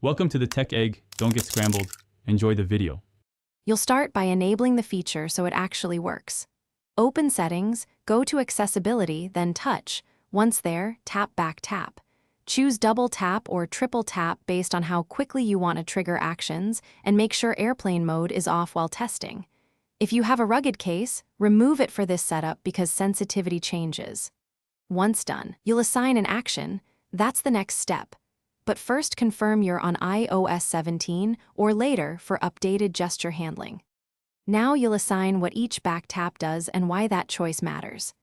Welcome to the Tech Egg. Don't get scrambled. Enjoy the video. You'll start by enabling the feature so it actually works. Open Settings, go to Accessibility, then Touch. Once there, tap Back Tap. Choose Double Tap or Triple Tap based on how quickly you want to trigger actions, and make sure airplane mode is off while testing. If you have a rugged case, remove it for this setup because sensitivity changes. Once done, you'll assign an action. That's the next step. But first confirm you're on iOS 17 or later for updated gesture handling. Now you'll assign what each back tap does and why that choice matters.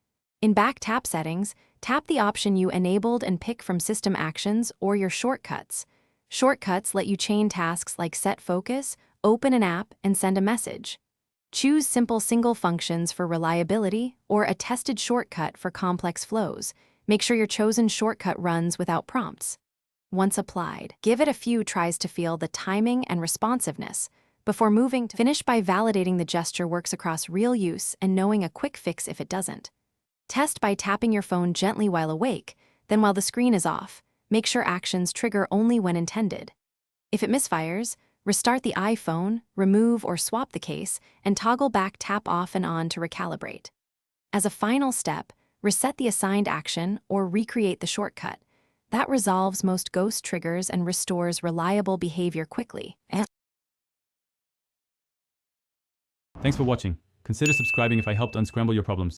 In back tap settings, tap the option you enabled and pick from System Actions or your shortcuts. Shortcuts let you chain tasks like set focus, open an app, and send a message. Choose simple single functions for reliability or a tested shortcut for complex flows. Make sure your chosen shortcut runs without prompts. Once applied, give it a few tries to feel the timing and responsiveness before moving to finish by validating the gesture works across real use and knowing a quick fix if it doesn't. Test by tapping your phone gently while awake, then while the screen is off. Make sure actions trigger only when intended. If it misfires, restart the iPhone, remove or swap the case, and toggle back tap off and on to recalibrate. As a final step, reset the assigned action or recreate the shortcut. That resolves most ghost triggers and restores reliable behavior quickly. Thanks for watching. Consider subscribing if I helped unscramble your problems.